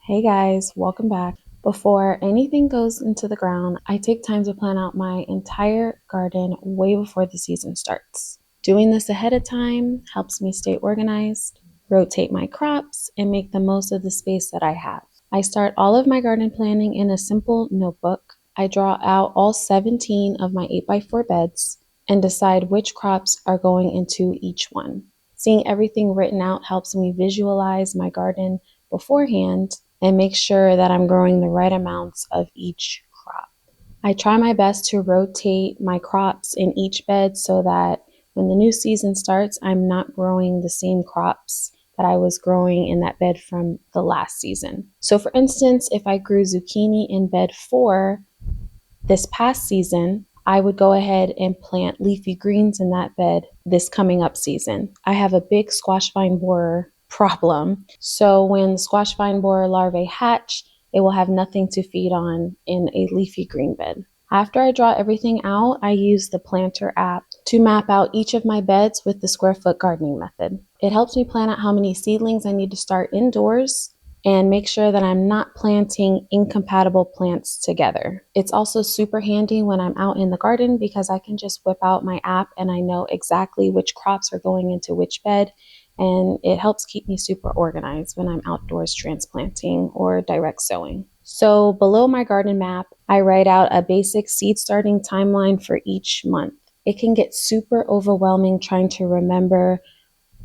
Hey guys, welcome back. Before anything goes into the ground, I take time to plan out my entire garden way before the season starts. Doing this ahead of time helps me stay organized, rotate my crops, and make the most of the space that I have. I start all of my garden planning in a simple notebook. I draw out all 17 of my 8x4 beds and decide which crops are going into each one. Seeing everything written out helps me visualize my garden beforehand and make sure that I'm growing the right amounts of each crop. I try my best to rotate my crops in each bed so that when the new season starts, I'm not growing the same crops that I was growing in that bed from the last season. So for instance, if I grew zucchini in bed 4 this past season, I would go ahead and plant leafy greens in that bed this coming up season. I have a big squash vine borer problem. So when the squash vine borer larvae hatch, it will have nothing to feed on in a leafy green bed. After I draw everything out, I use the Planter app to map out each of my beds with the square foot gardening method. It helps me plan out how many seedlings I need to start indoors and make sure that I'm not planting incompatible plants together. It's also super handy when I'm out in the garden because I can just whip out my app and I know exactly which crops are going into which bed, and it helps keep me super organized when I'm outdoors transplanting or direct sowing. So below my garden map, I write out a basic seed starting timeline for each month. It can get super overwhelming trying to remember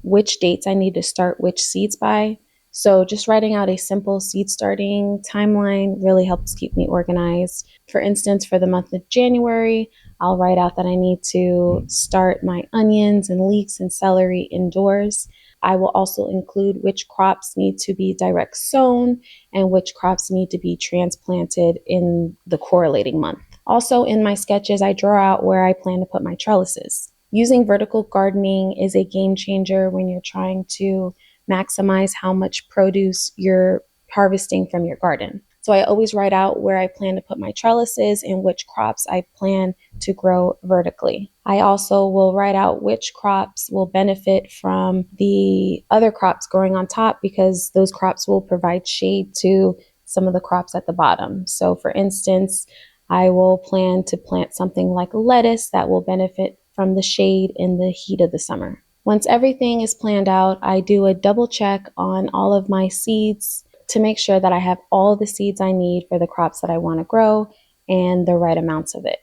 which dates I need to start which seeds by. So just writing out a simple seed starting timeline really helps keep me organized. For instance, for the month of January, I'll write out that I need to start my onions and leeks and celery indoors. I will also include which crops need to be direct sown and which crops need to be transplanted in the correlating month. Also, in my sketches, I draw out where I plan to put my trellises. Using vertical gardening is a game changer when you're trying to maximize how much produce you're harvesting from your garden. So I always write out where I plan to put my trellises and which crops I plan to grow vertically. I also will write out which crops will benefit from the other crops growing on top because those crops will provide shade to some of the crops at the bottom. So for instance, I will plan to plant something like lettuce that will benefit from the shade in the heat of the summer. Once everything is planned out, I do a double check on all of my seeds to make sure that I have all the seeds I need for the crops that I want to grow and the right amounts of it.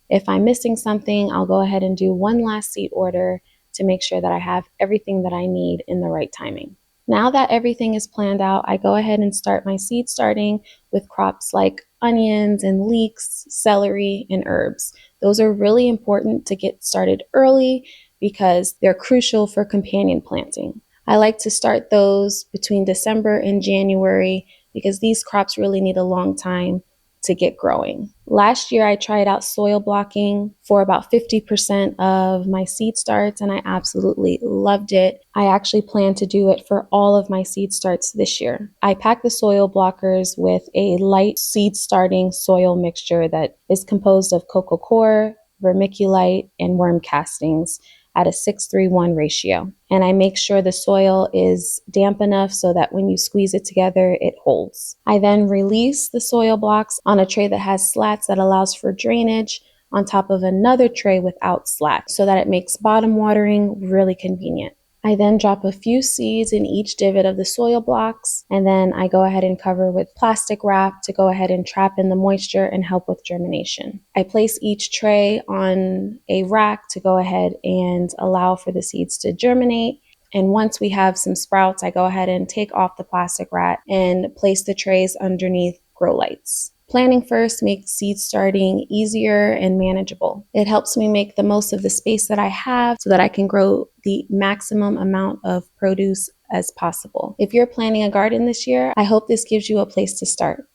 If I'm missing something, I'll go ahead and do one last seed order to make sure that I have everything that I need in the right timing. Now that everything is planned out, I go ahead and start my seed starting with crops like onions and leeks, celery, and herbs. Those are really important to get started early because they're crucial for companion planting. I like to start those between December and January because these crops really need a long time to get growing. Last year, I tried out soil blocking for about 50% of my seed starts, and I absolutely loved it. I actually plan to do it for all of my seed starts this year. I pack the soil blockers with a light seed starting soil mixture that is composed of coco coir, vermiculite, and worm castings at a 6:1 ratio. And I make sure the soil is damp enough so that when you squeeze it together, it holds. I then release the soil blocks on a tray that has slats that allows for drainage on top of another tray without slats so that it makes bottom watering really convenient. I then drop a few seeds in each divot of the soil blocks, and then I go ahead and cover with plastic wrap to go ahead and trap in the moisture and help with germination. I place each tray on a rack to go ahead and allow for the seeds to germinate. And once we have some sprouts, I go ahead and take off the plastic wrap and place the trays underneath grow lights. Planning first makes seed starting easier and manageable. It helps me make the most of the space that I have so that I can grow the maximum amount of produce as possible. If you're planning a garden this year, I hope this gives you a place to start.